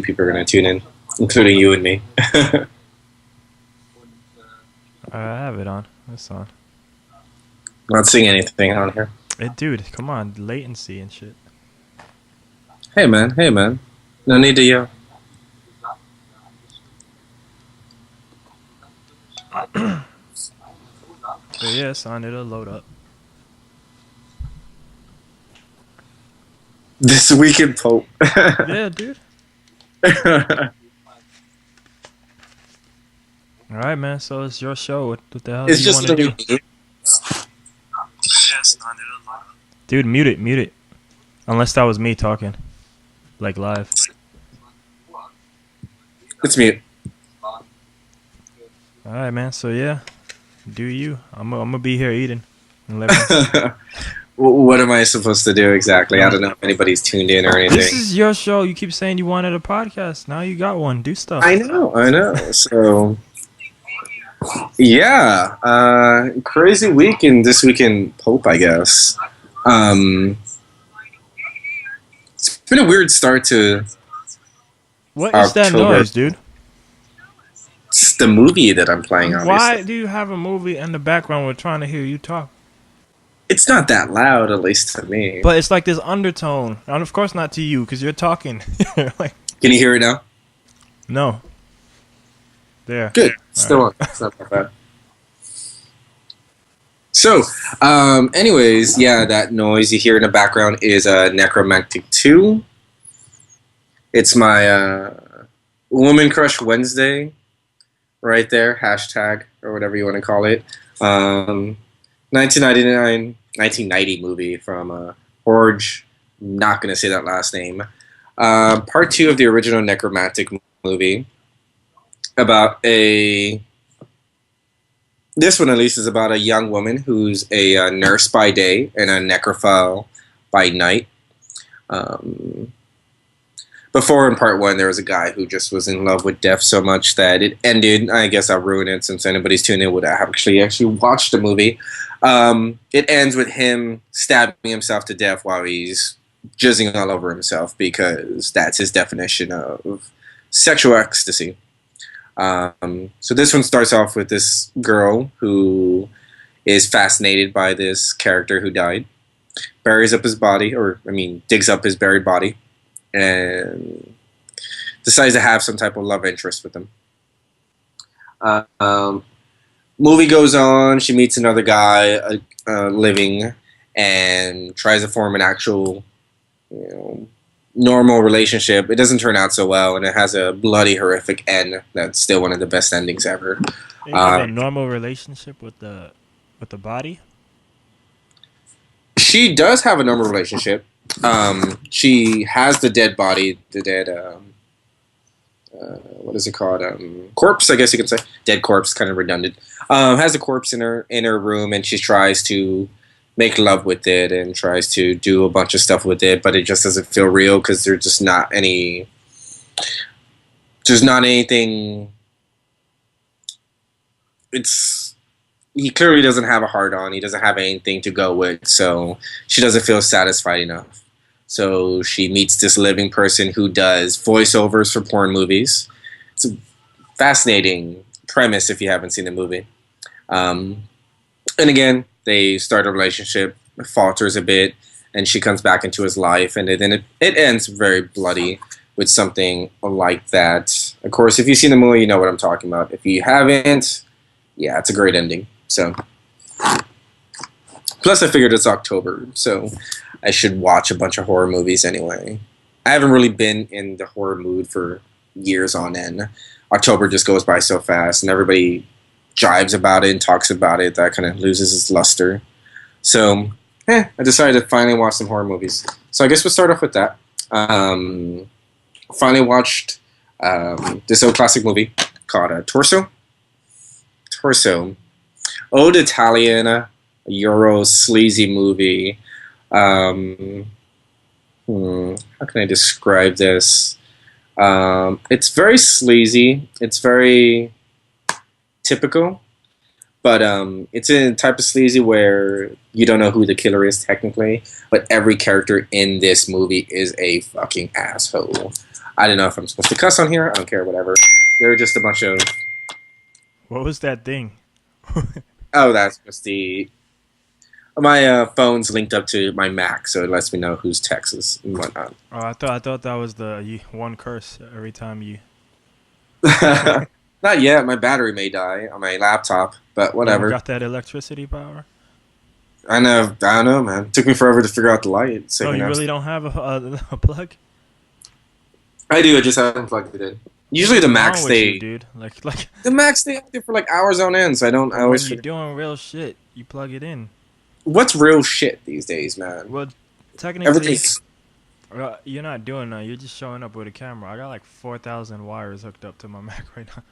people are going to tune in, including you and me. I have it on. It's on. Not seeing anything on here. Hey, dude, come on. Latency and shit. Hey, man. Hey, man. No need to yell. But yeah, son, it'll load up. This Week in Pope. Yeah, dude. All right, man. So it's your show. What the hell It's do you just want to a do? Dude, mute it. Mute it. Unless that was me talking. Like live. It's mute. All right, man. So yeah. Do you. I'm gonna be here eating. And let me- What am I supposed to do exactly? I don't know if anybody's tuned in or This anything. is your show. You keep saying you wanted a podcast. Now you got one. Do stuff. I know. So, yeah, crazy week in This Week in Pope, I guess. It's been a weird start to What is that October. noise, dude? It's the movie that I'm playing, obviously. Why do you have a movie in the background? We're trying to hear you talk. It's not that loud, at least to me. But it's like this undertone. And of course not to you, because you're talking. Like, Can you hear it now? no. There. Good. Still on. It's not that bad. So, anyways, yeah, that noise you hear in the background is Necromantic 2. It's my Woman Crush Wednesday right there, hashtag, or whatever you want to call it. 1990 movie from Horge. Not going to say that last name. Part 2 of the original Necromantic movie. About this one at least is about a young woman who's a nurse by day and a necrophile by night. Before in part 1 there was a guy who just was in love with death so much that it ended. I guess I'll ruin it since anybody's tuned in would have actually watched the movie. It ends with him stabbing himself to death while he's jizzing all over himself because that's his definition of sexual ecstasy. So this one starts off with this girl who is fascinated by this character who died, digs up his buried body, and decides to have some type of love interest with him. Movie goes on, she meets another guy living and tries to form an actual, normal relationship. It doesn't turn out so well, and it has a bloody, horrific end. That's still one of the best endings ever. You have a normal relationship with the body? She does have a normal relationship. She has the dead body, the dead, what is it called? Corpse, I guess you can say. Dead corpse, kind of redundant. Has a corpse in her room, and she tries to make love with it and tries to do a bunch of stuff with it, but it just doesn't feel real because there's not anything. He clearly doesn't have a heart on. He doesn't have anything to go with, so she doesn't feel satisfied enough. So she meets this living person who does voiceovers for porn movies. It's a fascinating premise if you haven't seen the movie. And again, they start a relationship, it falters a bit, and she comes back into his life, and then it ends very bloody with something like that. Of course, if you've seen the movie, you know what I'm talking about. If you haven't, yeah, it's a great ending. So, plus I figured it's October, so I should watch a bunch of horror movies anyway. I haven't really been in the horror mood for years on end. October just goes by so fast, and everybody jives about it and talks about it. That kind of loses its luster. So, I decided to finally watch some horror movies. So I guess we'll start off with that. Finally watched this old classic movie called Torso. Old Italian Euro sleazy movie. How can I describe this? It's very sleazy. It's very typical, but it's a type of sleazy where you don't know who the killer is technically, but every character in this movie is a fucking asshole. I don't know if I'm supposed to cuss on here. I don't care, whatever. They're just a bunch of... What was that thing? Oh, that's just the... My phone's linked up to my Mac, so it lets me know who's Texas and whatnot. Oh, I thought that was the one curse every time you. Not yet. My battery may die on my laptop, but whatever. You got that electricity power? I don't know, man. It took me forever to figure out the light. So you really don't have a plug? I do. I just haven't plugged it in. Usually the Macs stay, dude. Like the Macs stay active for like hours on end. So I always. When you're doing real shit, you plug it in. What's real shit these days, man? Well, technically, everything's... you're not doing that. You're just showing up with a camera. I got like 4,000 wires hooked up to my Mac right now.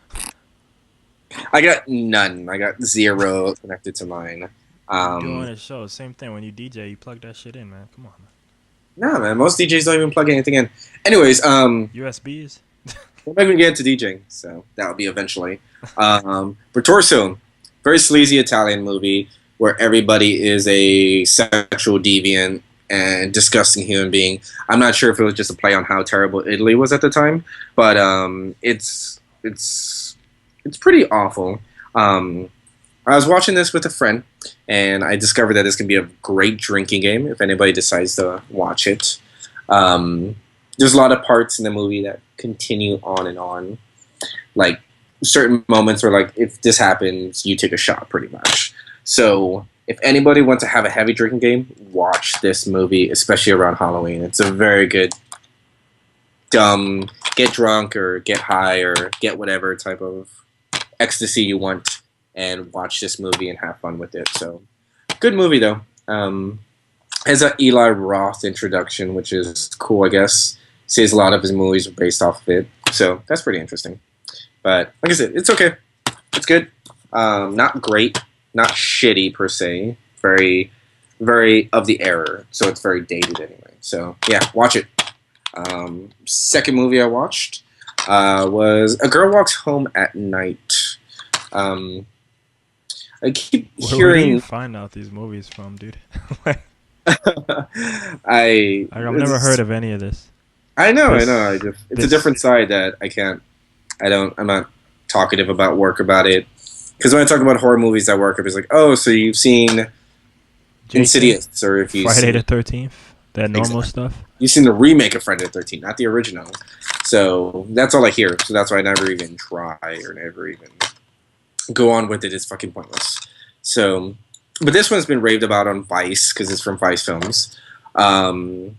I got none. I got 0 connected to mine. Doing a show, same thing. When you DJ, you plug that shit in, man. Come on, man. No, man. Most DJs don't even plug anything in. Anyways, USBs. we're not gonna get into DJing, so that'll be eventually. Torso, very sleazy Italian movie where everybody is a sexual deviant and disgusting human being. I'm not sure if it was just a play on how terrible Italy was at the time, but it's pretty awful. I was watching this with a friend, and I discovered that this can be a great drinking game if anybody decides to watch it. There's a lot of parts in the movie that continue on and on. Like, certain moments where, like, if this happens, you take a shot, pretty much. So, if anybody wants to have a heavy drinking game, watch this movie, especially around Halloween. It's a very good, dumb, get drunk or get high or get whatever type of ecstasy you want and watch this movie and have fun with it. So, good movie, though. Has a Eli Roth introduction, which is cool, I guess. Says a lot of his movies are based off of it. So, that's pretty interesting. But, like I said, it's okay. It's good. Not great. Not shitty, per se. Very, very of the era. So, it's very dated anyway. So, yeah, watch it. Second movie I watched was A Girl Walks Home at Night. I keep hearing... Where do you find out these movies from, dude? I've never heard of any of this. I know. It's a different side that I'm not talkative about work about it. Because when I talk about horror movies I work with, it's like, oh, so you've seen Insidious, or if you Friday the 13th, that normal stuff. You've seen the remake of Friday the 13th, not the original. So that's all I hear. So that's why I never even try or never even go on with it. It's fucking pointless. So, but this one's been raved about on Vice because it's from Vice Films. I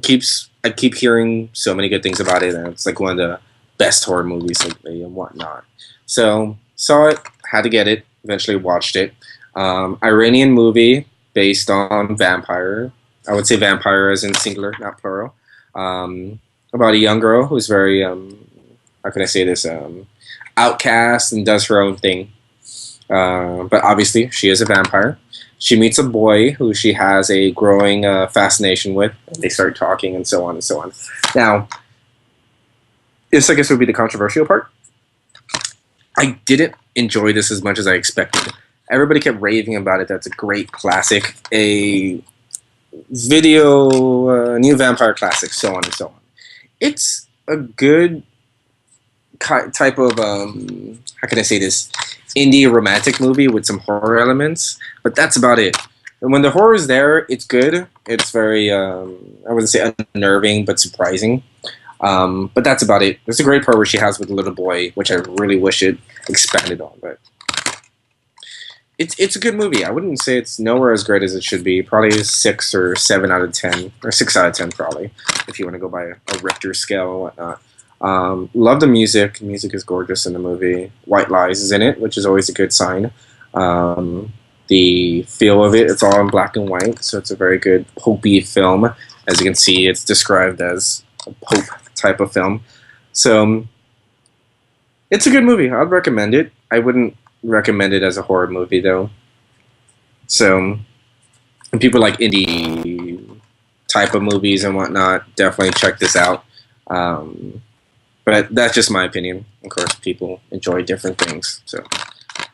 keep hearing so many good things about it, and it's like one of the best horror movies lately and whatnot. So saw it, had to get it. Eventually watched it. Iranian movie based on vampire. I would say vampire as in singular, not plural. About a young girl who's very how can I say this, outcast and does her own thing. But obviously, she is a vampire. She meets a boy who she has a growing fascination with. And they start talking and so on and so on. Now, this I guess would be the controversial part. I didn't enjoy this as much as I expected. Everybody kept raving about it. That's a great classic. A video, new vampire classic, so on and so on. It's a good type of, how can I say this, indie romantic movie with some horror elements, but that's about it. And when the horror is there, it's good. It's very, I wouldn't say unnerving, but surprising. But that's about it. There's a great part where she has with the little boy, which I really wish it expanded on, but it's a good movie. I wouldn't say it's nowhere as great as it should be. Probably 6 or 7 out of 10, or 6 out of 10 probably, if you want to go by a Richter scale or whatnot. Love the music. The music is gorgeous in the movie. White Lies is in it, which is always a good sign. The feel of it, it's all in black and white, so it's a very good pulpy film. As you can see, it's described as a pulp type of film. So, it's a good movie. I'd recommend it. I wouldn't recommend it as a horror movie, though. So, and people like indie type of movies and whatnot, definitely check this out. But that's just my opinion. Of course, people enjoy different things, so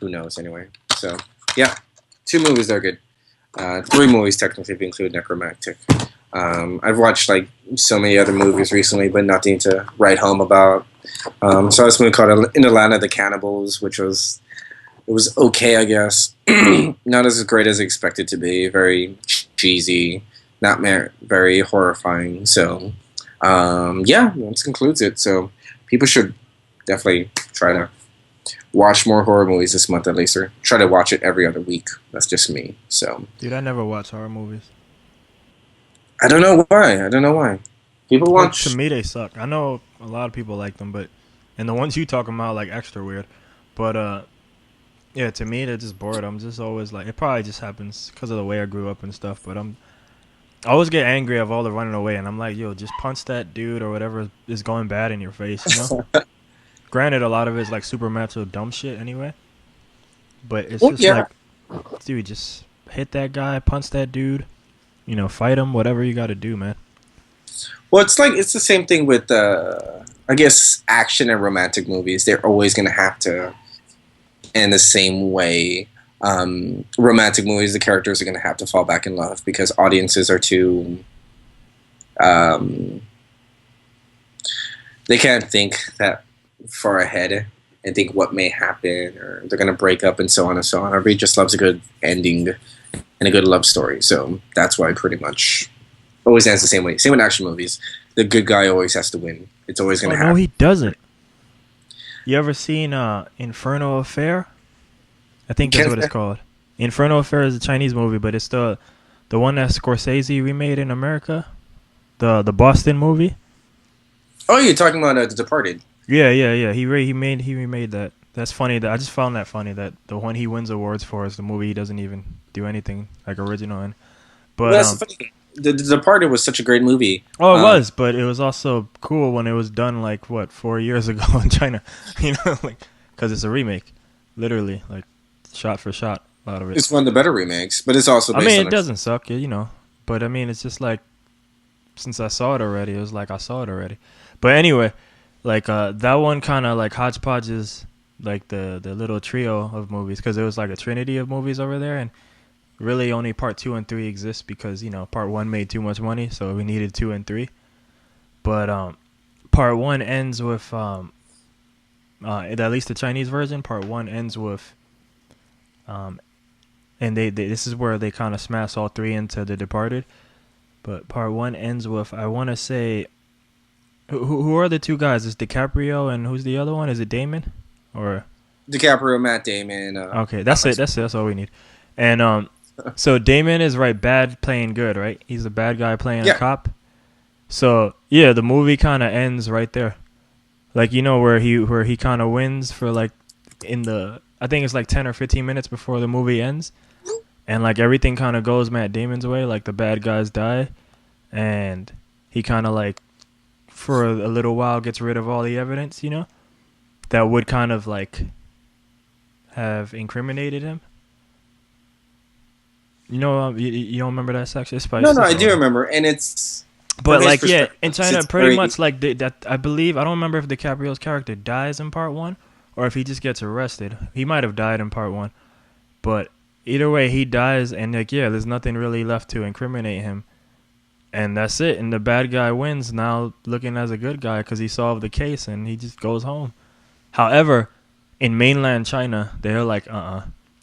who knows anyway. So, yeah, 2 movies that are good. Three movies technically if you include Necromantic. I've watched like so many other movies recently, but nothing to write home about. Saw this movie called In the Land of the Cannibals, which was it was okay, I guess. Not as great as expected to be. Very cheesy, not very horrifying. So, yeah, that concludes it. So, people should definitely try to watch more horror movies this month at least, or try to watch it every other week. That's just me. So, Dude, I never watch horror movies. I don't know why. I don't know why. People Well, watch. to me, they suck. I know a lot of people like them, but and the ones you talking about like extra weird. But yeah, to me, they're just bored. I'm just always like, it probably just happens because of the way I grew up and stuff. But I always get angry of all the running away, and I'm like, yo, just punch that dude or whatever is going bad in your face, you know? Granted, a lot of it's like supernatural dumb shit anyway. But it's just yeah. like, dude, just hit that guy, punch that dude, you know, fight him, whatever you got to do, man. Well, it's the same thing with I guess action and romantic movies. They're always going to have to end the same way. Romantic movies, the characters are going to have to fall back in love because audiences are too. They can't think that far ahead and think what may happen, or they're going to break up and so on and so on. Everybody just loves a good ending and a good love story. So that's why pretty much always ends the same way. Same with action movies. The good guy always has to win. It's always going to happen. No, he doesn't. You ever seen Inferno Affair? I think that's what it's called. Inferno Affair is a Chinese movie, but it's the one that Scorsese remade in America, the Boston movie. Oh, you're talking about The Departed. Yeah. He remade that. That's funny. I just found that funny that the one he wins awards for is the movie he doesn't even do anything like original in. But well, that's the funny thing. The Departed was such a great movie. Oh, it was, but it was also cool when it was done like 4 years ago in China, you know, like because it's a remake, literally, like shot for shot, a lot of it. It's one of the better remakes, but it's also. Based on it doesn't suck, you know, but I mean, it's just like since I saw it already, it was like I saw it already. But anyway, like that one kind of like hodgepodges like the little trio of movies because it was like a trinity of movies over there and. Really, only part 2 and 3 exist because you know part 1 made too much money, so we needed 2 and 3. But part 1 ends with at least the Chinese version. Part 1 ends with and they this is where they kind of smash all 3 into The Departed. But part 1 ends with I want to say who are the 2 guys? Is DiCaprio and who's the other one? Is it Damon or DiCaprio, Matt Damon? Okay, that's it. That's all we need. And so Damon is bad playing good, right? He's a bad guy playing a cop. So yeah, the movie kind of ends right there, like you know where he kind of wins for like I think it's like 10 or 15 minutes before the movie ends, and like everything kind of goes Matt Damon's way, like the bad guys die, and he kind of like for a little while gets rid of all the evidence, you know, that would kind of like have incriminated him. You know, you don't remember that section? No, I do remember, and it's. But like, yeah, in China, pretty much like that. I believe I don't remember if DiCaprio's character dies in part 1 or if he just gets arrested. He might have died in part 1, but either way, he dies, and like, yeah, there's nothing really left to incriminate him, and that's it. And the bad guy wins now, looking as a good guy because he solved the case, and he just goes home. However, in mainland China, they're like,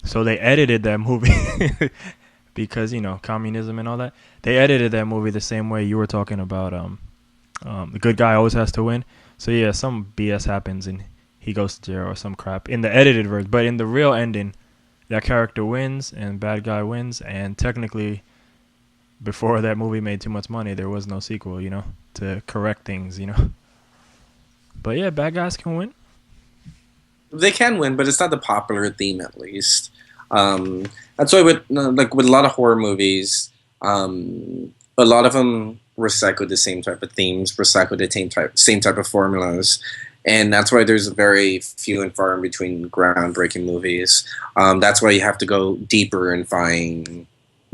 so they edited that movie. Because, you know, communism and all that. They edited that movie the same way you were talking about the good guy always has to win. So, yeah, some BS happens and he goes to jail or some crap in the edited version. But in the real ending, that character wins and bad guy wins. And technically, before that movie made too much money, there was no sequel, you know, to correct things, you know. But, yeah, bad guys can win. They can win, but it's not the popular theme, at least. That's why with a lot of horror movies, a lot of them recycle the same type of themes, recycle the same type of formulas, and that's why there's very few and far in between groundbreaking movies. That's why you have to go deeper and find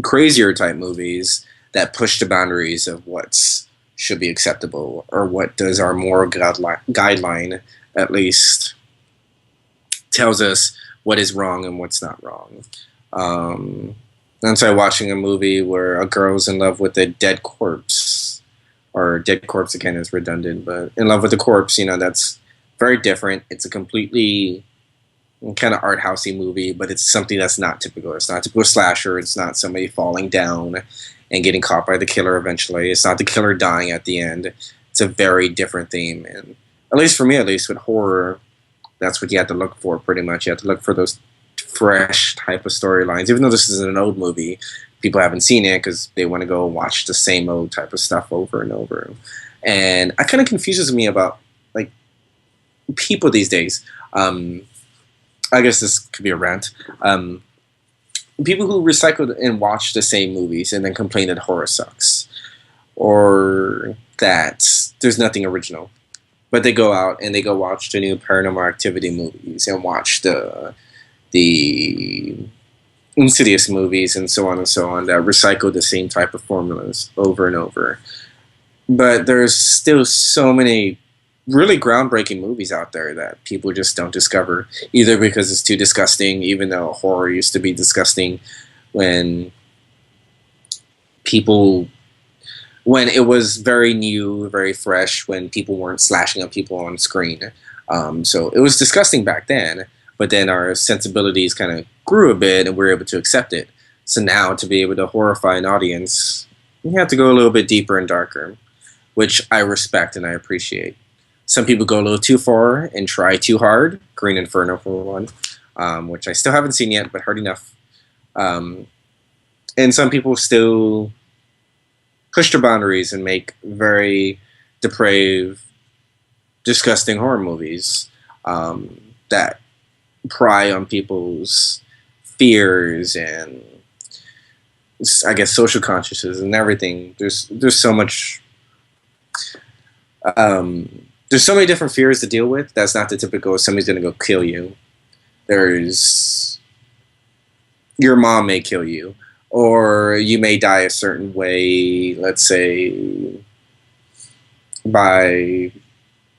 crazier type movies that push the boundaries of what should be acceptable or what does our moral guideline at least tells us what is wrong and what's not wrong. I'm sorry, watching a movie where a girl's in love with a dead corpse, or dead corpse again is redundant, but in love with a corpse, that's very different. It's a completely kind of art housey movie, but it's something that's not typical. It's not a typical slasher. It's not somebody falling down and getting caught by the killer eventually. It's not the killer dying at the end. It's a very different theme, and at least for me, at least with horror, that's what you have to look for. Pretty much, you have to look for those fresh type of storylines. Even though this is an old movie, people haven't seen it because they want to go watch the same old type of stuff over and over. And it kind of confuses me about like people these days. I guess this could be a rant. People who recycle and watch the same movies and then complain that horror sucks, or that there's nothing original. But they go out and they go watch the new Paranormal Activity movies and watch the Insidious movies and so on that recycle the same type of formulas over and over. But there's still so many really groundbreaking movies out there that people just don't discover, either because it's too disgusting, even though horror used to be disgusting when it was very new, very fresh, when people weren't slashing up people on screen. So it was disgusting back then, but then our sensibilities kind of grew a bit and we were able to accept it. So now to be able to horrify an audience, you have to go a little bit deeper and darker, which I respect and I appreciate. Some people go a little too far and try too hard. Green Inferno, for one, which I still haven't seen yet, but heard enough. And some people still push their boundaries and make very depraved, disgusting horror movies that pry on people's fears and, I guess, social consciousness and everything. There's so much. There's so many different fears to deal with. That's not the typical somebody's going to go kill you. There's your mom may kill you, or you may die a certain way, let's say by,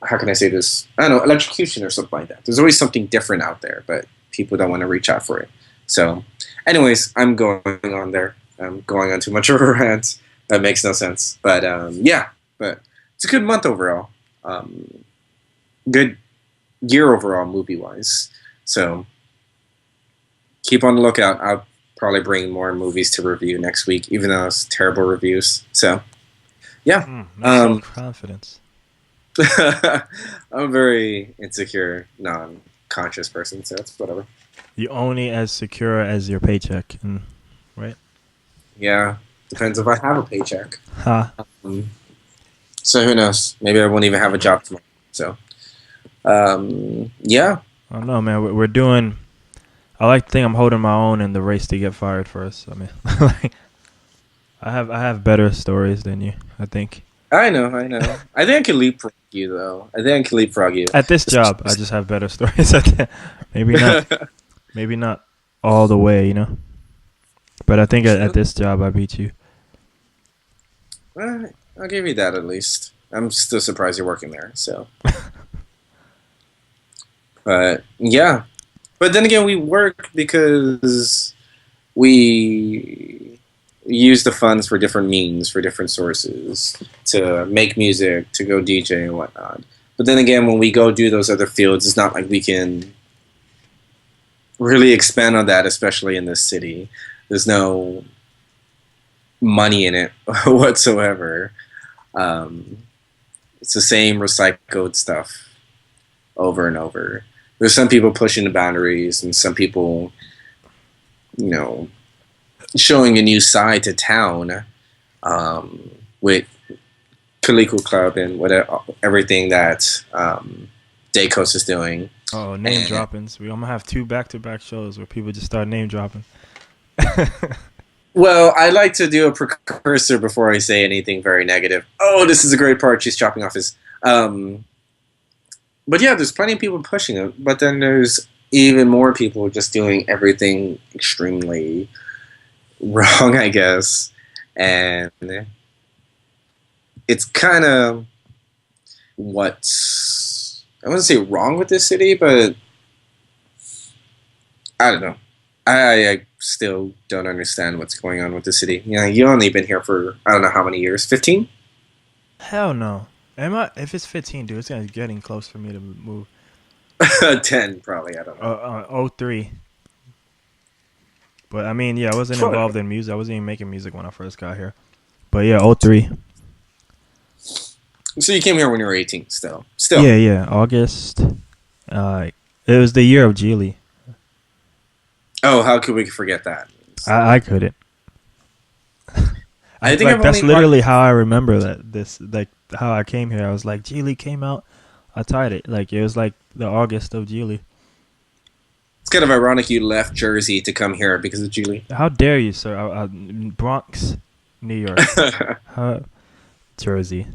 how can I say this? I don't know, electrocution or something like that. There's always something different out there, but people don't want to reach out for it. So anyways, I'm going on there. I'm going on too much of a rant. That makes no sense. But yeah, but it's a good month overall. Good year overall movie-wise. So keep on the lookout. I'll probably bring more movies to review next week, even though it's terrible reviews. So yeah. Confidence. I'm a very insecure, non-conscious person, so it's whatever. You're only as secure as your paycheck, right? Yeah, depends if I have a paycheck. Huh. So who knows? Maybe I won't even have a job tomorrow. So, yeah. I don't know, man. We're doing. I like to think I'm holding my own in the race to get fired first. I mean, like, I have better stories than you, I think. I know. I think I can leapfrog you, though. At this job, I just have better stories. Maybe not. Maybe not all the way, But I think at this job, I beat you. I'll give you that at least. I'm still surprised you're working there. So, but yeah. But then again, we work because we use the funds for different means, for different sources, to make music, to go DJ and whatnot. But then again, when we go do those other fields, it's not like we can really expand on that, especially in this city. There's no money in it whatsoever. It's the same recycled stuff over and over. There's some people pushing the boundaries and some people, showing a new side to town with Kaliko Club and whatever, everything that Dacos is doing. Oh, name droppings. I'm going to have 2 back-to-back shows where people just start name dropping. Well, I like to do a precursor before I say anything very negative. Oh, this is a great part. She's chopping off his... But yeah, there's plenty of people pushing it. But then there's even more people just doing everything extremely wrong, I guess. And it's kind of what's... I wouldn't say wrong with this city, but... I don't know. I still don't understand what's going on with the city. You know, you only been here for I don't know how many years. 15? Hell no. Am I? If it's 15, dude, it's getting close for me to move. 10 probably. I don't know. 03. But I mean, yeah, I wasn't involved in music. I wasn't even making music when I first got here. But yeah, 03. So you came here when you were 18 still. Yeah, August. It was the year of Geely. Oh, how could we forget that? I couldn't. I think like, that's literally how I remember that. How I came here. I was like, Geely came out. I tied it. Like, it was like the August of Geely. It's kind of ironic you left Jersey to come here because of Geely. How dare you, sir? Bronx, New York. Jersey.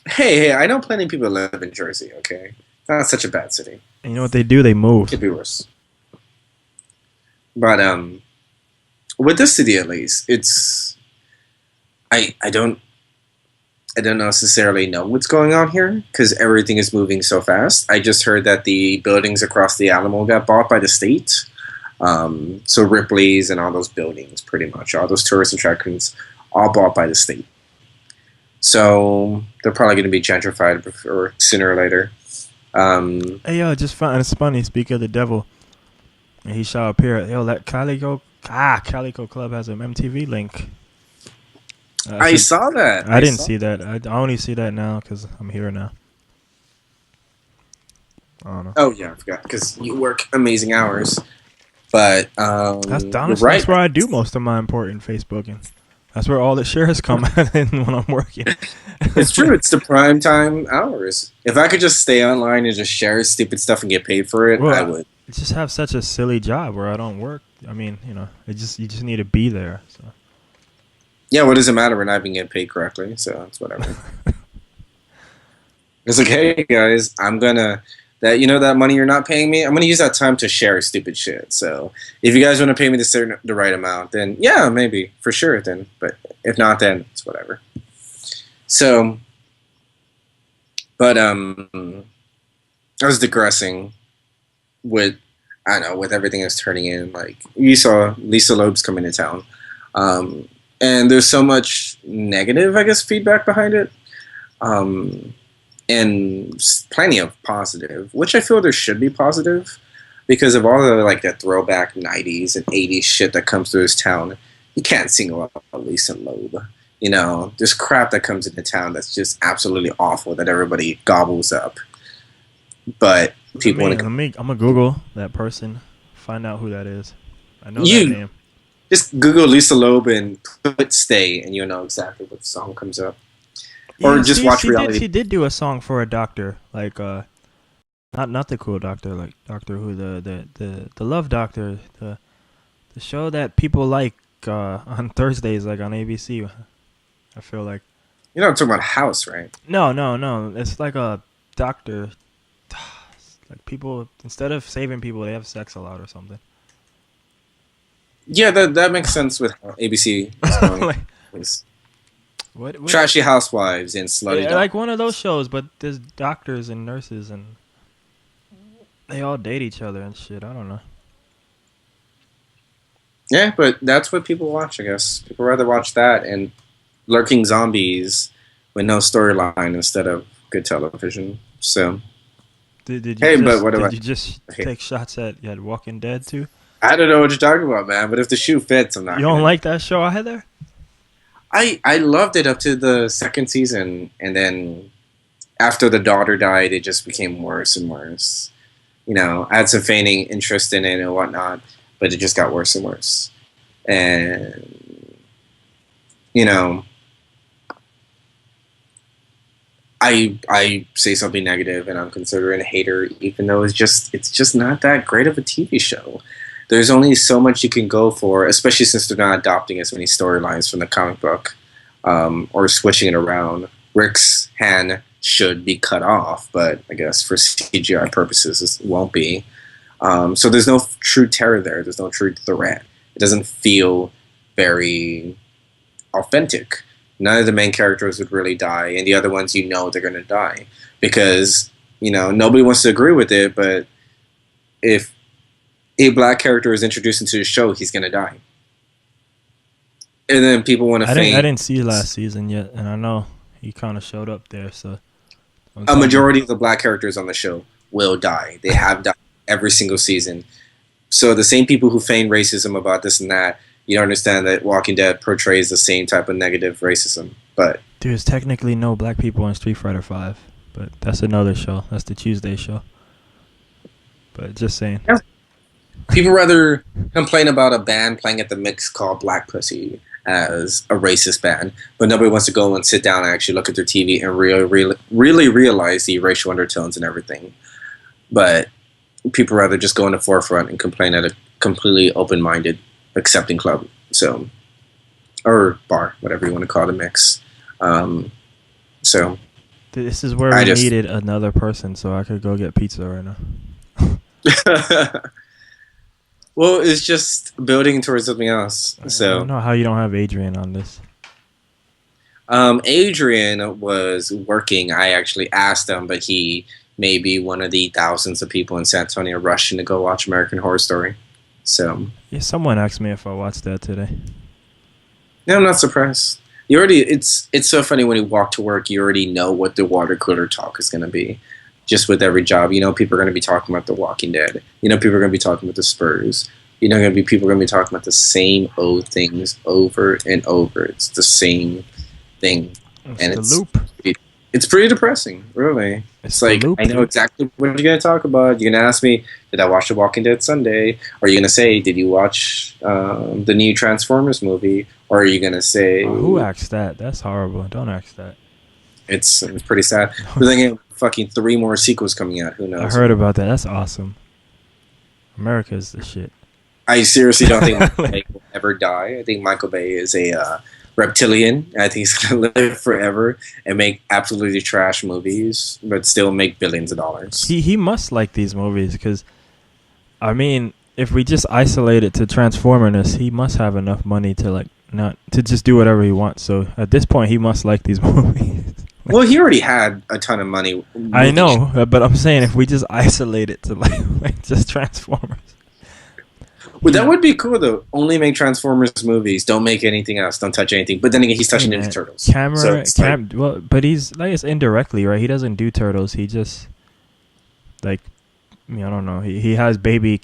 Hey, I know plenty of people live in Jersey, okay? It's not such a bad city. And you know what they do? They move. Could be worse. But with this city at least, it's I don't necessarily know what's going on here because everything is moving so fast. I just heard that the buildings across the Alamo got bought by the state. So Ripley's and all those buildings, pretty much, all those tourist attractions, all bought by the state. So they're probably going to be gentrified sooner or later. Hey, yo, just found it's funny. Speak of the devil, and he shot up here. Yo, that Calico Club has an MTV link. I saw that. I didn't see that. I only see that now because I'm here now. I don't know. Oh yeah, I forgot because you work amazing hours. But that's honestly right. That's where I do most of my important Facebooking. That's where all the shares come in when I'm working. It's true. It's the prime time hours. If I could just stay online and just share stupid stuff and get paid for it, I would. I just have such a silly job where I don't work. I mean, you know, you just need to be there. So. Yeah, what does it matter when I've been getting paid correctly? So it's whatever. It's like, hey guys, I'm gonna that money you're not paying me, I'm gonna use that time to share stupid shit. So if you guys want to pay me the right amount, then yeah, maybe for sure. Then, but if not, then it's whatever. So, but I was digressing with with everything that's turning in. Like you saw, Lisa Loeb's coming to town, and there's so much negative, I guess, feedback behind it. And plenty of positive, which I feel there should be positive because of all the the throwback 90s and 80s shit that comes through this town. You can't sing about Lisa Loeb. You know, there's crap that comes into town that's just absolutely awful that everybody gobbles up. But people I'm gonna Google that person, find out who that is. I know that name. Just Google Lisa Loeb and put "Stay," and you'll know exactly what song comes up. Or just watch reality. She did do a song for a doctor, like not the cool doctor, like Doctor Who, the Love Doctor, the show that people like on Thursdays, like on ABC. I feel like. You're not talking about House, right? No. It's like a doctor. Like people, instead of saving people, they have sex a lot or something. Yeah, that makes sense with how ABC is going. What? Trashy Housewives and Slutty Doctors. Like one of those shows, but there's doctors and nurses and they all date each other and shit. I don't know. Yeah, but that's what people watch, I guess. People rather watch that and lurking zombies with no storyline instead of good television. So, did you just take shots at Walking Dead too? I don't know what you're talking about, man. But if the shoe fits, I'm not. You don't like that show either? I loved it up to the second season, and then after the daughter died, it just became worse and worse. You know, I had some feigning interest in it and whatnot, but it just got worse and worse. And you know, I say something negative, and I'm considered a hater, even though it's just not that great of a TV show. There's only so much you can go for, especially since they're not adopting as many storylines from the comic book or switching it around. Rick's hand should be cut off, but I guess for CGI purposes, it won't be. So there's no true terror there. There's no true threat. It doesn't feel very authentic. None of the main characters would really die, and the other ones, you know, they're going to die because, you know, nobody wants to agree with it, but if a black character is introduced into the show, he's gonna die. And then people want to feign. I didn't see last season yet, and I know he kind of showed up there. So a majority of the black characters on the show will die. They have died every single season. So the same people who feign racism about this and that, you don't understand that Walking Dead portrays the same type of negative racism. But there's technically no black people in Street Fighter V, but that's another show. That's the Tuesday show. But just saying. Yeah. People rather complain about a band playing at the mix called Black Pussy as a racist band, but nobody wants to go and sit down and actually look at their TV and really realize the racial undertones and everything. But people rather just go in the forefront and complain at a completely open-minded, accepting club, so, or bar, whatever you want to call the mix. So this is where we needed another person, so I could go get pizza right now. Well, it's just building towards something else. So I don't know how you don't have Adrian on this. Adrian was working. I actually asked him, but he may be one of the thousands of people in San Antonio rushing to go watch American Horror Story. So yeah, someone asked me if I watched that today. Yeah, I'm not surprised. You already. It's so funny when you walk to work. You already know what the water cooler talk is going to be. Just with every job, you know, people are going to be talking about The Walking Dead. You know, people are going to be talking about the Spurs. You know, people are going to be talking about the same old things over and over. It's the same thing, and it's the loop. It's pretty depressing, really. It's like, I know exactly what you're going to talk about. You're going to ask me, did I watch The Walking Dead Sunday? Or are you going to say, did you watch the new Transformers movie? Or are you going to say... who asked that? That's horrible. Don't ask that. It's pretty sad. We're thinking fucking 3 more sequels coming out. Who knows? I heard about that. That's awesome. America's the shit. I seriously don't think Michael Bay will ever die. I think Michael Bay is a reptilian. I think he's going to live forever and make absolutely trash movies, but still make billions of dollars. He must like these movies because, I mean, if we just isolate it to Transformers, he must have enough money to like not to just do whatever he wants. So at this point, he must like these movies. Well, he already had a ton of money. I know, but I'm saying if we just isolate it to like just Transformers. Well, that would be cool, though. Only make Transformers movies. Don't make anything else. Don't touch anything. But then again, he's touching Ninja Turtles. Well, but he's like it's indirectly, right? He doesn't do Turtles. He just like, I mean, I don't know. He has baby.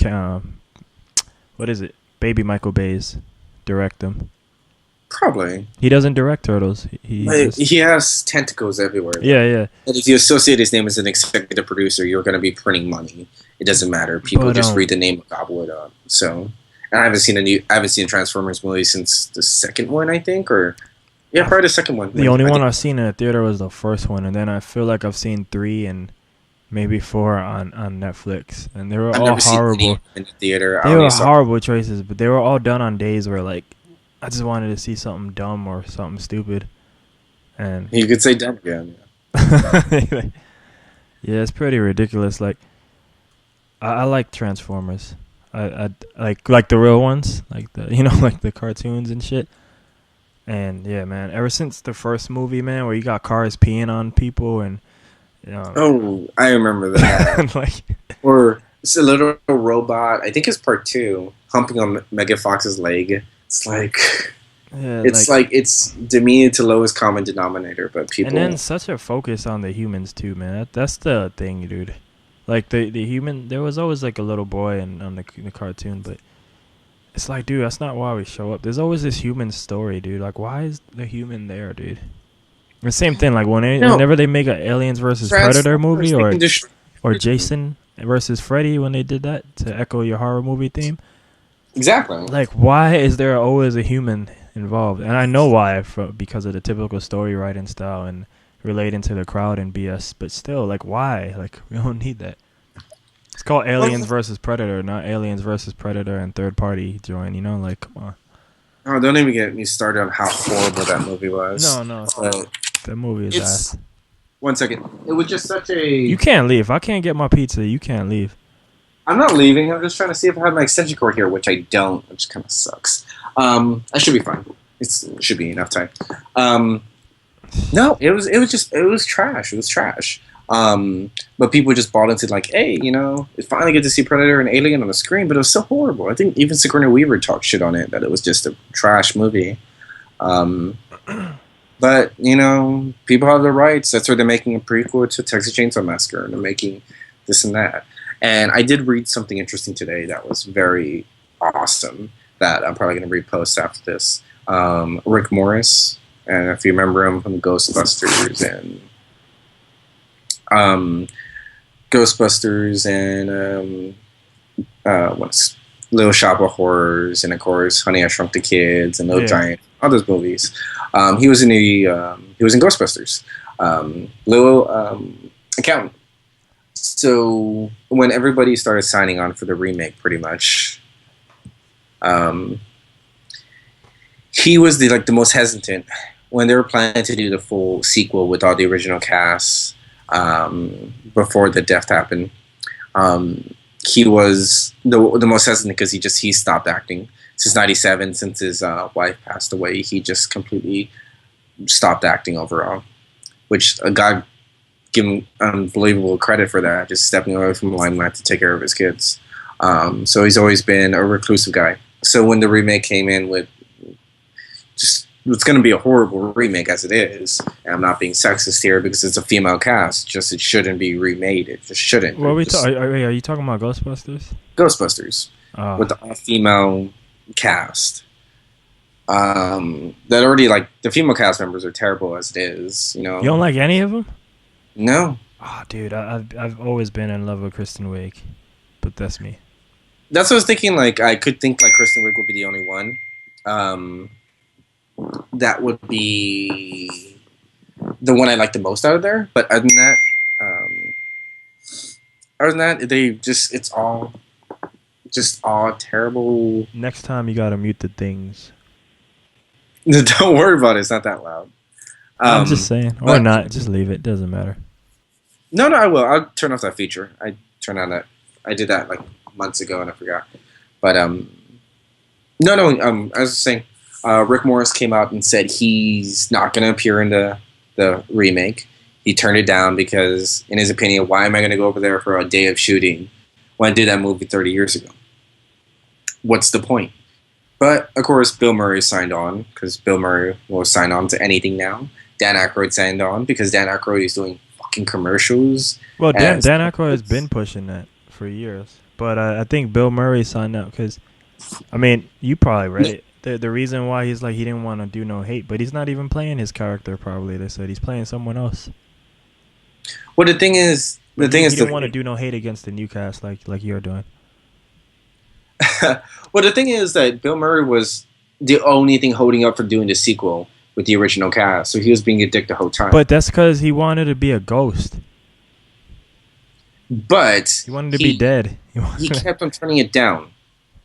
What is it? Baby Michael Bay's direct them. Probably. He doesn't direct Turtles. He has tentacles everywhere. Yeah, yeah. And if you associate his name as an executive producer, you're going to be printing money. It doesn't matter. People just read the name and gobble it up. So, and I haven't seen a Transformers movie since the second one, I think, or probably the second one. The only one I've seen in a theater was the first one, and then I feel like I've seen 3 and maybe 4 on Netflix, and they were all horrible. In the theater, they were horrible choices, but they were all done on days where like I just wanted to see something dumb or something stupid, and you could say dumb again. Yeah, it's pretty ridiculous. Like, I like Transformers. I like the real ones, like the like the cartoons and shit. And yeah, man, ever since the first movie, man, where you got cars peeing on people and oh, I remember that. Like, or it's a little robot. I think it's part 2, humping on Megan Fox's leg. It's like, yeah, it's demeaning to lowest common denominator, but people. And then such a focus on the humans too, man. That's the thing, dude. Like the human, there was always like a little boy on the cartoon, but it's like, dude, that's not why we show up. There's always this human story, dude. Like, why is the human there, dude? The same thing, like whenever they make an Aliens versus Predator movie or Jason versus Freddy when they did that to echo your horror movie theme. Exactly. Like, why is there always a human involved? And I know why, because of the typical story writing style and relating to the crowd and BS. But still, like, why? Like, we don't need that. It's called Aliens versus Predator, not Aliens versus Predator and third party join. You know, like, come on. Oh, don't even get me started on how horrible that movie was. No. That movie is ass. 1 second. It was just such a... You can't leave. If I can't get my pizza, you can't leave. I'm not leaving. I'm just trying to see if I have my extension cord here, which I don't, which kind of sucks. I should be fine. It should be enough time. No, it was trash. It was trash. But people just bought into like, hey, it finally get to see Predator and Alien on the screen, but it was so horrible. I think even Sigourney Weaver talked shit on it, that it was just a trash movie. But people have their rights. That's why they're making a prequel to Texas Chainsaw Massacre, and they're making this and that. And I did read something interesting today that was very awesome that I'm probably going to repost after this. Rick Morris, and if you remember him from Ghostbusters and what's Little Shop of Horrors, and of course Honey, I Shrunk the Kids, and Little Giant, all those movies. He was in Ghostbusters, little accountant. So when everybody started signing on for the remake, pretty much, he was the most hesitant when they were planning to do the full sequel with all the original cast. Before the death happened, he was the most hesitant because he stopped acting since '97. Since his wife passed away, he just completely stopped acting overall. Which God give him unbelievable credit for that, just stepping away from the limelight to take care of his kids. So he's always been a reclusive guy. So when the remake came in with it's going to be a horrible remake as it is, and I'm not being sexist here because it's a female cast. It shouldn't be remade. It just shouldn't. What are you talking about? Ghostbusters? Ghostbusters with the all-female cast. That already the female cast members are terrible as it is. You don't like any of them? No. Oh, dude, I've always been in love with Kristen Wiig, but that's me. That's what I was thinking. I could think Kristen Wiig would be the only one. That would be the one I like the most out of there. But other than that, it's all terrible. Next time you gotta mute the things. Don't worry about it. It's not that loud. I'm just saying, or not. Just leave it. Doesn't matter. No, I will. I'll turn off that feature. I did that months ago and I forgot. But I was saying. Rick Morris came out and said he's not going to appear in the remake. He turned it down because, in his opinion, why am I going to go over there for a day of shooting when I did that movie 30 years ago? What's the point? But, of course, Bill Murray signed on because Bill Murray will sign on to anything now. Dan Aykroyd signed on because Dan Aykroyd is doing fucking commercials. Well, Dan Aykroyd has been pushing that for years. But I think Bill Murray signed up because, you probably read it. The reason why he's he didn't want to do no hate, but he's not even playing his character. Probably they said he's playing someone else. Well, the thing is, he didn't want to do no hate against the new cast like you're doing. Well, the thing is that Bill Murray was the only thing holding up for doing the sequel with the original cast, so he was being a dick the whole time. But that's because he wanted to be a ghost. But he wanted to be dead. He kept on turning it down.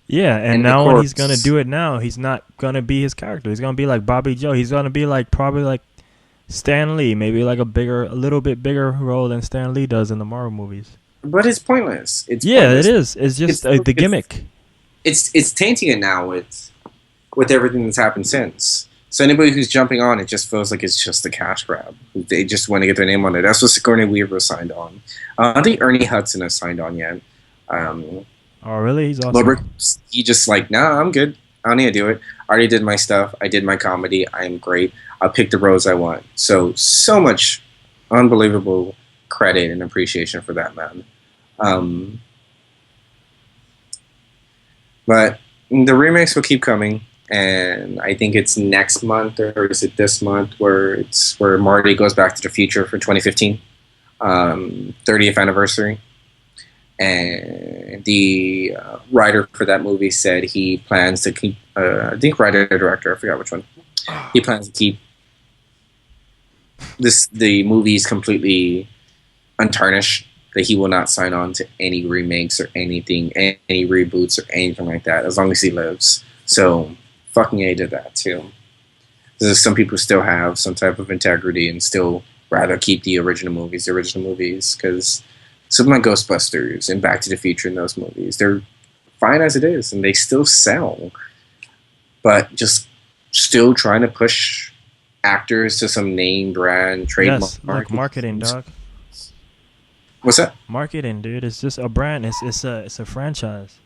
Yeah, and now when he's gonna do it now, he's not gonna be his character. He's gonna be like Bobby Joe. He's gonna be probably like Stan Lee, maybe a little bit bigger role than Stan Lee does in the Marvel movies. But it's pointless. Pointless. It is. It's just the gimmick. It's tainting it now with everything that's happened since. So anybody who's jumping on it just feels like it's just a cash grab. They just want to get their name on it. That's what Sigourney Weaver signed on. I think Ernie Hudson has signed on yet. Oh, really? He's awesome. But he just nah, I'm good. I don't need to do it. I already did my stuff. I did my comedy. I am great. I'll pick the roles I want. So much unbelievable credit and appreciation for that man. But the remakes will keep coming, and I think it's next month, or is it this month, where Marty goes back to the future for 2015, 30th anniversary. And the writer for that movie said he plans to keep, I think writer or director, I forgot which one. He plans to keep the movies completely untarnished, that he will not sign on to any remakes or anything, any reboots or anything like that, as long as he lives. So, fucking A did that too. Some people still have some type of integrity and still rather keep the original movies, because something like Ghostbusters and Back to the Future in those movies, they're fine as it is, and they still sell. But just still trying to push actors to some name brand trademark. Yes, like marketing, dog. What's that? Marketing, dude. It's just a brand. It's a franchise.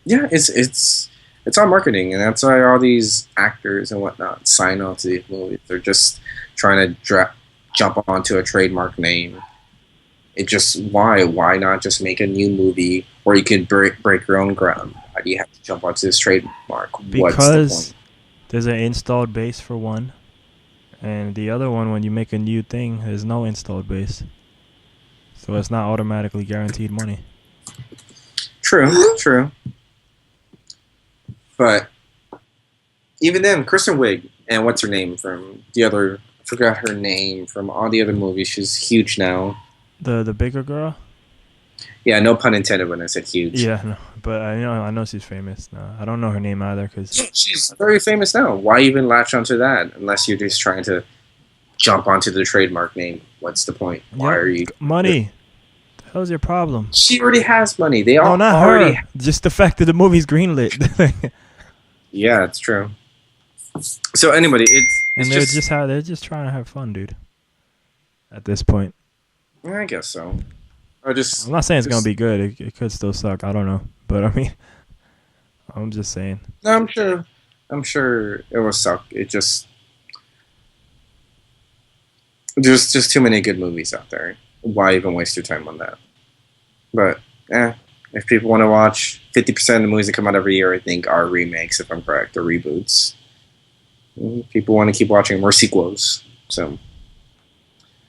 Yeah, it's all marketing, and that's why all these actors and whatnot sign on to these movies. They're just trying to jump onto a trademark name. It just why not just make a new movie where you can break your own ground? Why do you have to jump onto this trademark? What's the Because point? there's an installed base for one, and the other one, when you make a new thing, there's no installed base, so it's not automatically guaranteed money. True, true. But even then, Kristen Wiig and what's her name from the other? I forgot her name from all the other movies. She's huge now. The bigger girl. Yeah, no pun intended when I said huge. Yeah, no, but I know she's famous. No, I don't know her name either because She's very famous now. Why even latch onto that unless you're just trying to jump onto the trademark name? What's the point? Why are you money? The hell's your problem? She already has money. They all No, not already. her. Just the fact that the movie's greenlit. Yeah, it's true. So anybody, it's And they're just trying to have fun, dude. At this point, I guess so. I just. I'm not saying it's gonna be good. It could still suck. I don't know, but I mean, I'm just saying. No, I'm sure. I'm sure it will suck. It just. There's just too many good movies out there. Why even waste your time on that? But if people want to watch, 50% of the movies that come out every year, I think, are remakes. If I'm correct, or reboots. People want to keep watching more sequels, so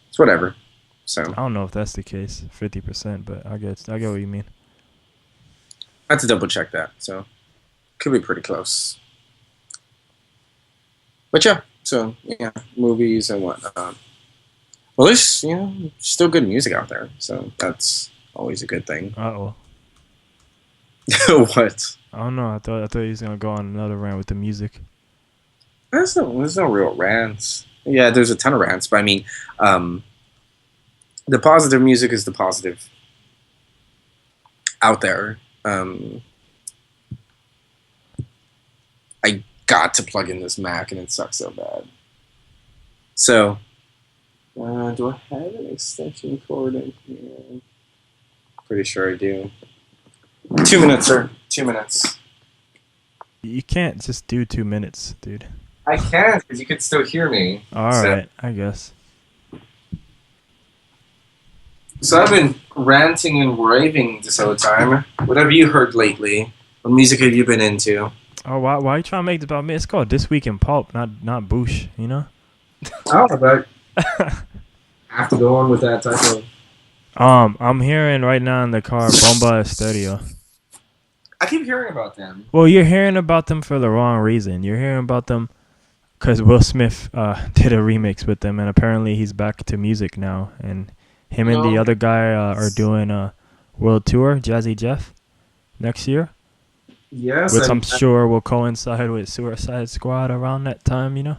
it's whatever. So I don't know if that's the case, 50%, but I get what you mean. I have to double check that. So could be pretty close. But yeah, so yeah, movies and whatnot. Well, there's still good music out there, so that's always a good thing. Uh-oh. What? I don't know. I thought he was gonna go on another rant with the music. There's no real rants. Yeah, there's a ton of rants, but I mean, the positive music is the positive out there. I got to plug in this Mac, and it sucks so bad. So, do I have an extension cord in here? Pretty sure I do. 2 minutes, sir. 2 minutes. You can't just do 2 minutes, dude. I can, because you can still hear me. All right, I guess. So I've been ranting and raving this whole time. What have you heard lately? What music have you been into? Oh, why are you trying to make this about me? It's called This Week in Pulp, not Boosh, you know? Oh, but I have to go on with that type of... I'm hearing right now in the car Bomba Estéreo. I keep hearing about them. Well, you're hearing about them for the wrong reason. You're hearing about them because Will Smith did a remix with them, and apparently he's back to music now. And him and the other guy are doing a world tour, Jazzy Jeff, next year. Yes. Which I'm sure will coincide with Suicide Squad around that time, you know?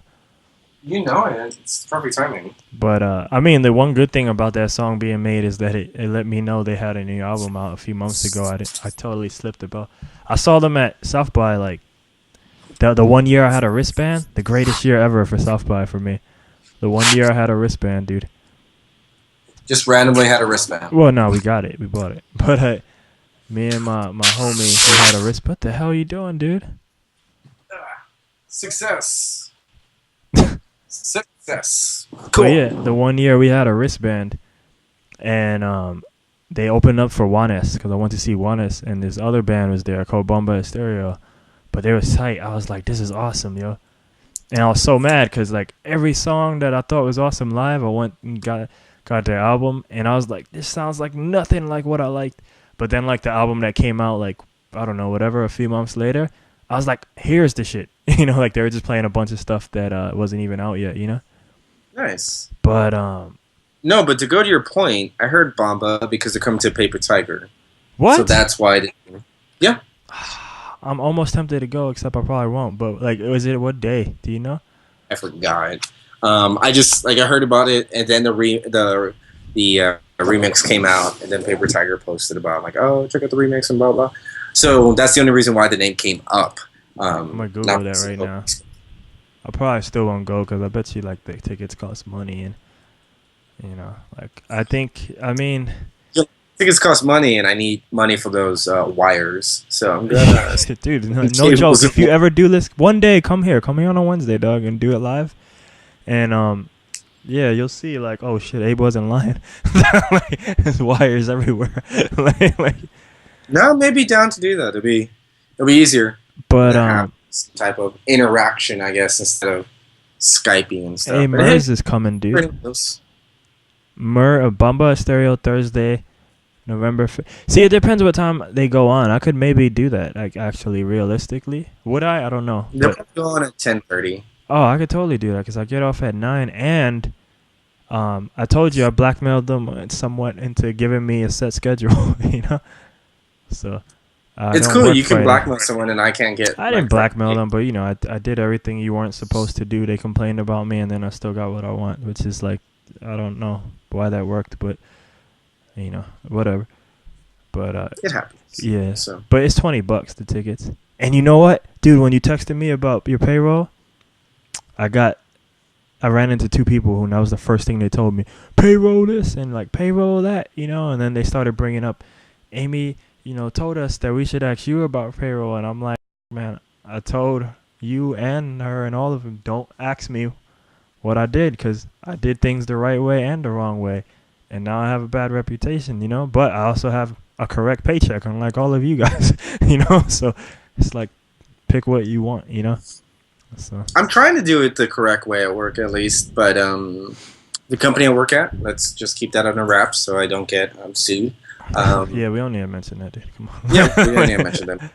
You know it. It's perfect timing. But, I mean, the one good thing about that song being made is that it let me know they had a new album out a few months ago. I totally slipped about. I saw them at South by, like, the 1 year I had a wristband. The greatest year ever for South by for me. The 1 year I had a wristband, dude. Just randomly had a wristband. Well, no, we got it. We bought it. But me and my homie, we had a wrist. What the hell are you doing, dude? Success. Success. Cool. But yeah, the 1 year we had a wristband, and they opened up for Juanes because I went to see Juanes, and this other band was there called Bomba Estéreo, but they were tight. I was like, this is awesome, yo. And I was so mad because, like, every song that I thought was awesome live, I went and got their album, and I was like, this sounds like nothing like what I liked. But then, like, the album that came out, like, I don't know, whatever, a few months later, I was like, here's the shit. You know, like, they were just playing a bunch of stuff that wasn't even out yet, you know? Nice. But, no, but to go to your point, I heard Bomba because they're coming to Paper Tiger. What? So that's why yeah. I'm almost tempted to go, except I probably won't. But, like, was it what day? Do you know? I forgot. I just, like, I heard about it, and then the remix came out, and then Paper Tiger posted about it, like, oh, check out the remix and blah, blah. So that's the only reason why the name came up. I'm going to Google that right now. I probably still won't go because I bet you, like, the tickets cost money. And You know, like I mean, Tickets cost money, and I need money for those wires. So I'm gonna dude, no joke. If you ever do this one day, come here on a Wednesday, dog, and do it live. And yeah, you'll see. Like, oh shit, Abe wasn't lying. Like, there's wires everywhere. like, no, maybe down to do that. It'll be easier. But have some type of interaction, I guess, instead of Skyping and stuff. Hey, Murs is coming, dude. Bumba Stereo Thursday, November 5th. See, it depends what time they go on. I could maybe do that, like, actually, realistically. Would I? I don't know. They'll go on at 10:30. Oh, I could totally do that, because I get off at 9, and I told you I blackmailed them somewhat into giving me a set schedule, you know? So... it's cool. You can blackmail someone, and I can't get. I didn't blackmail them, but you know, I did everything you weren't supposed to do. They complained about me, and then I still got what I want, which is like, I don't know why that worked, but you know, whatever. But it happens. Yeah. So, but it's $20 the tickets, and you know what, dude? When you texted me about your payroll, I ran into two people who, and that was the first thing they told me: payroll this and like payroll that, you know. And then they started bringing up Amy. You know, told us that we should ask you about payroll, and I'm like, man, I told you and her and all of them, don't ask me what I did, because I did things the right way and the wrong way, and now I have a bad reputation, you know, but I also have a correct paycheck, unlike all of you guys, you know, so it's like, pick what you want, you know. So I'm trying to do it the correct way at work, at least, but the company I work at, let's just keep that under wraps so I don't get sued. Yeah, we don't need to mention that, dude. Come on. Yeah, we don't need to mention them.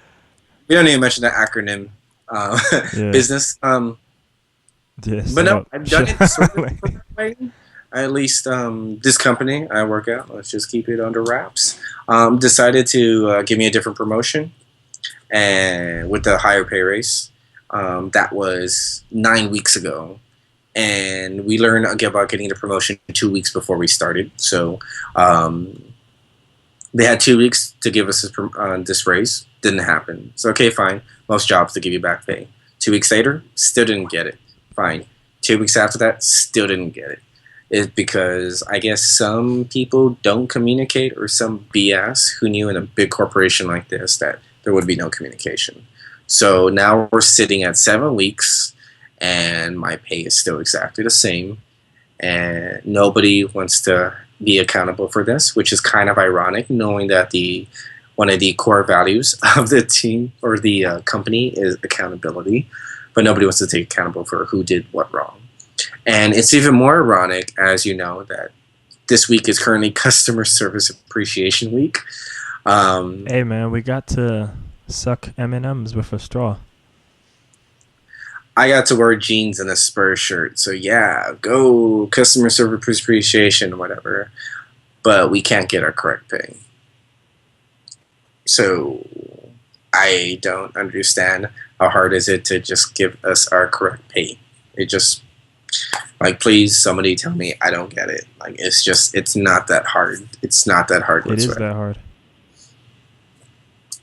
We don't need to mention that acronym business. Yes, but no, I've done it sort of way. At least this company I work at, let's just keep it under wraps, decided to give me a different promotion, and with a higher pay raise. That was 9 weeks ago. And we learned about getting the promotion 2 weeks before we started. So they had 2 weeks to give us this raise. Didn't happen. So, okay, fine. Most jobs, they give you back pay. 2 weeks later, still didn't get it. Fine. 2 weeks after that, still didn't get it. It's because I guess some people don't communicate, or some BS who knew in a big corporation like this that there would be no communication. So now we're sitting at 7 weeks, and my pay is still exactly the same. And nobody wants to be accountable for this, which is kind of ironic, knowing that one of the core values of the team or the company is accountability, but nobody wants to take accountable for who did what wrong. And it's even more ironic, as you know, that this week is currently Customer Service Appreciation Week. Hey man, we got to suck M&Ms with a straw. I got to wear jeans and a Spurs shirt, so yeah, go Customer Service Appreciation or whatever. But we can't get our correct pay. So I don't understand how hard is it to just give us our correct pay. It just, like, please, somebody tell me. I don't get it. Like, it's not that hard. It's not that hard. It is that hard.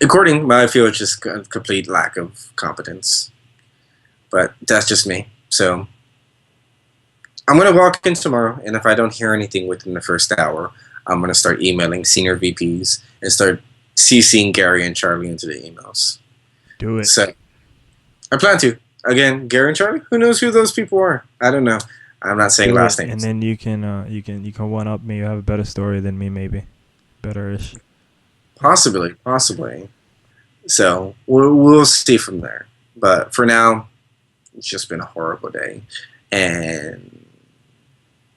I feel it's just a complete lack of competence. But that's just me. So I'm going to walk in tomorrow, and if I don't hear anything within the first hour, I'm going to start emailing senior VPs and start CCing Gary and Charlie into the emails. Do it. So I plan to. Again, Gary and Charlie, who knows who those people are? I don't know. I'm not saying last names. And then you can one up me. You have a better story than me, maybe. Better-ish. Possibly. So we'll see from there. But for now, it's just been a horrible day. And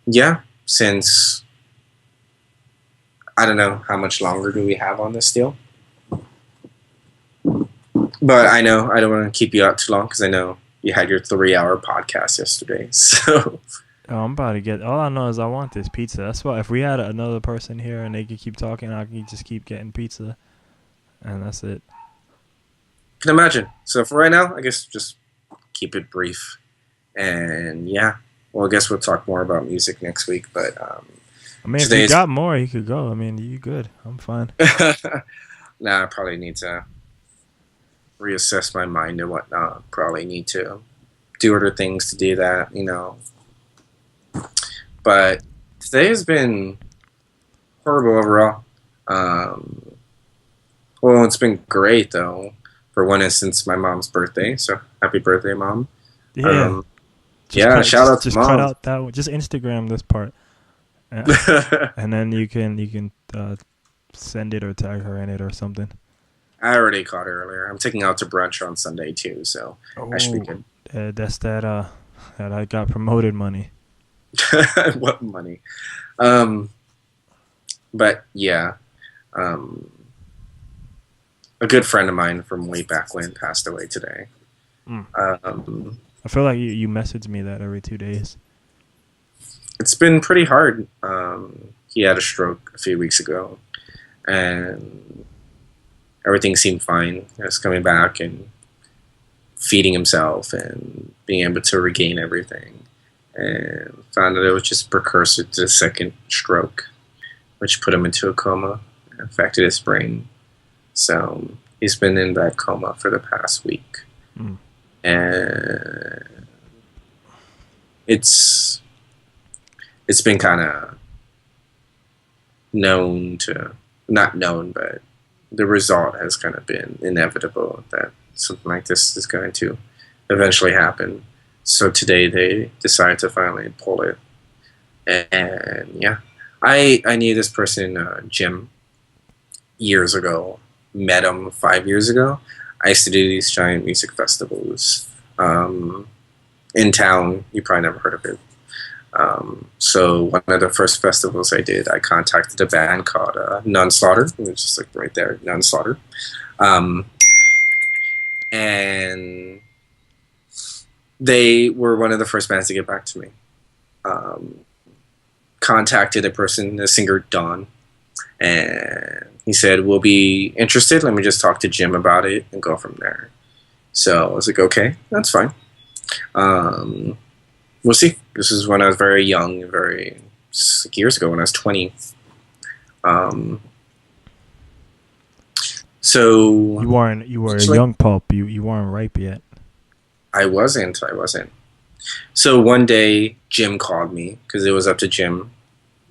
yeah, since I don't know how much longer do we have on this deal. But I know I don't want to keep you out too long, because I know you had your 3-hour podcast yesterday. So I'm about to get. All I know is I want this pizza. That's why if we had another person here and they could keep talking, I could just keep getting pizza, and that's it. Can imagine. So for right now, I guess just keep it brief. And yeah, well, I guess we'll talk more about music next week. But I mean, if you got more, you could go. I mean, you good. I'm fine. Nah, I probably need to reassess my mind and whatnot. Probably need to do other things to do that, you know. But Today has been horrible overall. Um, well, it's been great though. For one instance, my mom's birthday. So happy birthday, mom. Yeah. Um, yeah, shout out to Just cut mom. out that one. Just Instagram this part, and then you can send it or tag her in it or something. I already caught her earlier. I'm taking out to brunch on Sunday too, so I should be Oh, good. that's that I got promoted money. What money? Um, but yeah, um, a good friend of mine from way back when passed away today. Mm. Um, I feel like you message me that every 2 days. it's been pretty hard. He had a stroke a few weeks ago, and everything seemed fine. He was coming back and feeding himself and being able to regain everything. And found that it was just a precursor to the second stroke, which put him into a coma, affected his brain. So he's been in that coma for the past week. Mm. And it's been kind of known to, not known, but the result has kind of been inevitable that something like this is going to eventually happen. So today they decided to finally pull it. And yeah, I knew this person, Jim, years ago. Met him 5 years ago. I used to do these giant music festivals in town. You probably never heard of it. So one of the first festivals I did, I contacted a band called Nunslaughter. It was just like right there, Nunslaughter. And they were one of the first bands to get back to me. Contacted a person, the singer Don, and he said, "We'll be interested. Let me just talk to Jim about it and go from there." So I was like, "Okay, that's fine. We'll see." This is when I was very young, years ago when I was 20. So You were a young pup. You weren't ripe yet. I wasn't. So one day, Jim called me because it was up to Jim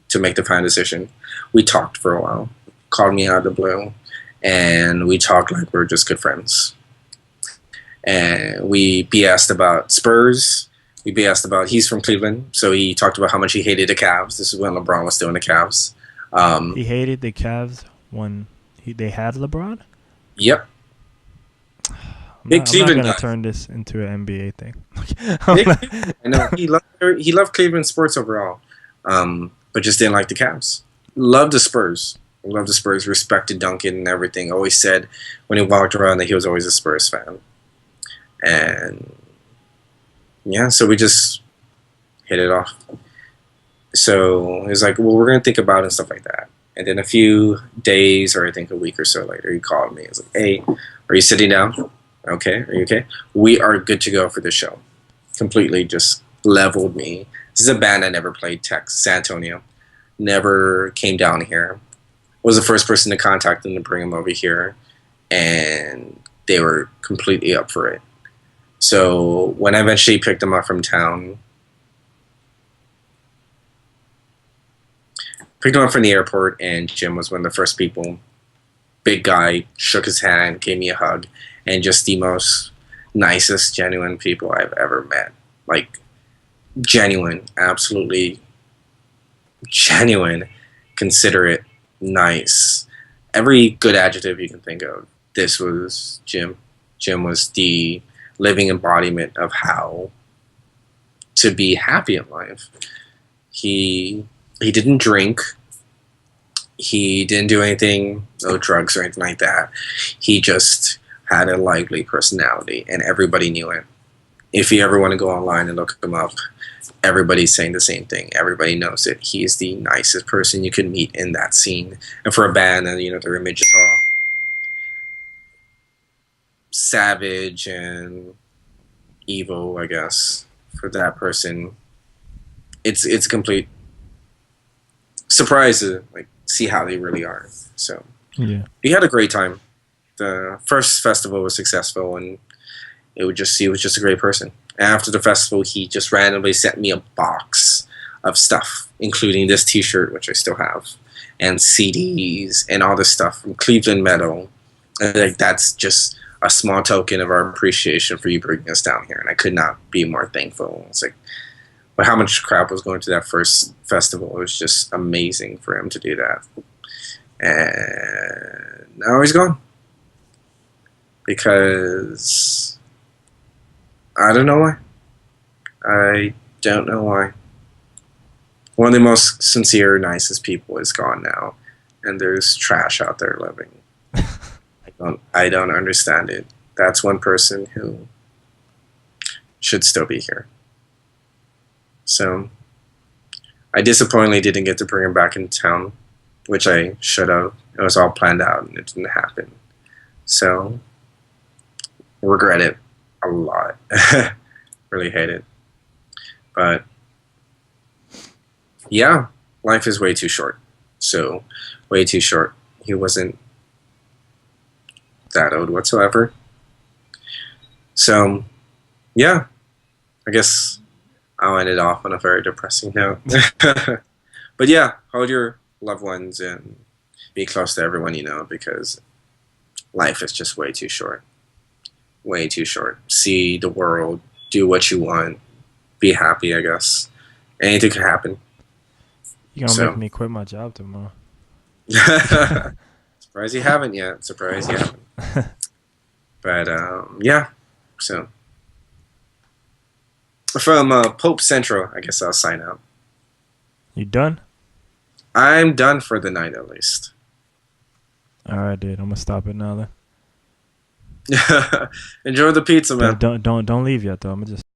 to make the final decision. We talked for a while. Called me out of the blue, and we talked like we were just good friends. And we BS'd about Spurs. We BS'd about, he's from Cleveland, so he talked about how much he hated the Cavs. This is when LeBron was still in the Cavs. He hated the Cavs when they had LeBron. Yep. I'm Big not Cleveland gonna guy. turn this into an NBA thing. I know he loved Cleveland sports overall, but just didn't like the Cavs. Loved the Spurs. Loved the Spurs. Respected Duncan and everything. Always said when he walked around that he was always a Spurs fan. And yeah, so we just hit it off. So he was like, "Well, we're gonna think about it," and stuff like that. And then a few days, or I think a week or so later, he called me. He was like, "Hey, are you sitting down? Okay, are you okay? We are good to go for the show." Completely just leveled me. This is a band I never played, San Antonio. Never came down here. Was the first person to contact them to bring them over here. And they were completely up for it. So when I eventually picked them up from town, picked them up from the airport, and Jim was one of the first people. Big guy, shook his hand, gave me a hug, and just the most nicest, genuine people I've ever met. Like, genuine, absolutely genuine, considerate, nice. Every good adjective you can think of. This was Jim. Jim was the living embodiment of how to be happy in life. He didn't drink. He didn't do anything, no drugs or anything like that. He just had a lively personality, and everybody knew it. If you ever want to go online and look him up, everybody's saying the same thing. Everybody knows it. He is the nicest person you can meet in that scene. And for a band, and their image is all savage and evil, I guess. For that person, it's a complete surprise to see how they really are. So Yeah. we had a great time. The first festival was successful, and he was just a great person. After the festival, he just randomly sent me a box of stuff, including this T-shirt, which I still have, and CDs and all this stuff from Cleveland Metal. And like that's just a small token of our appreciation for you bringing us down here, and I could not be more thankful. It's like, but how much crap was going to that first festival? It was just amazing for him to do that. And now he's gone because I don't know why. I don't know why. One of the most sincere, nicest people is gone now, and there's trash out there living. I don't understand it. That's one person who should still be here. So I disappointingly didn't get to bring him back in town, which I should have. It was all planned out and it didn't happen. So regret it a lot. Really hate it. But yeah, life is way too short. So way too short. He wasn't that old whatsoever. So yeah, I guess I'll end it off on a very depressing note. But yeah, hold your loved ones and be close to everyone you know, because life is just way too short. Way too short. See the world, do what you want, be happy, I guess. Anything could happen. You're gonna make me quit my job tomorrow. Surprised you haven't yet. Surprised you haven't. But yeah, so from Pope Central, I guess I'll sign out. You done? I'm done for the night, at least. All right, dude. I'm gonna stop it now then. Enjoy the pizza, man. Don't leave yet, though. I'm gonna just.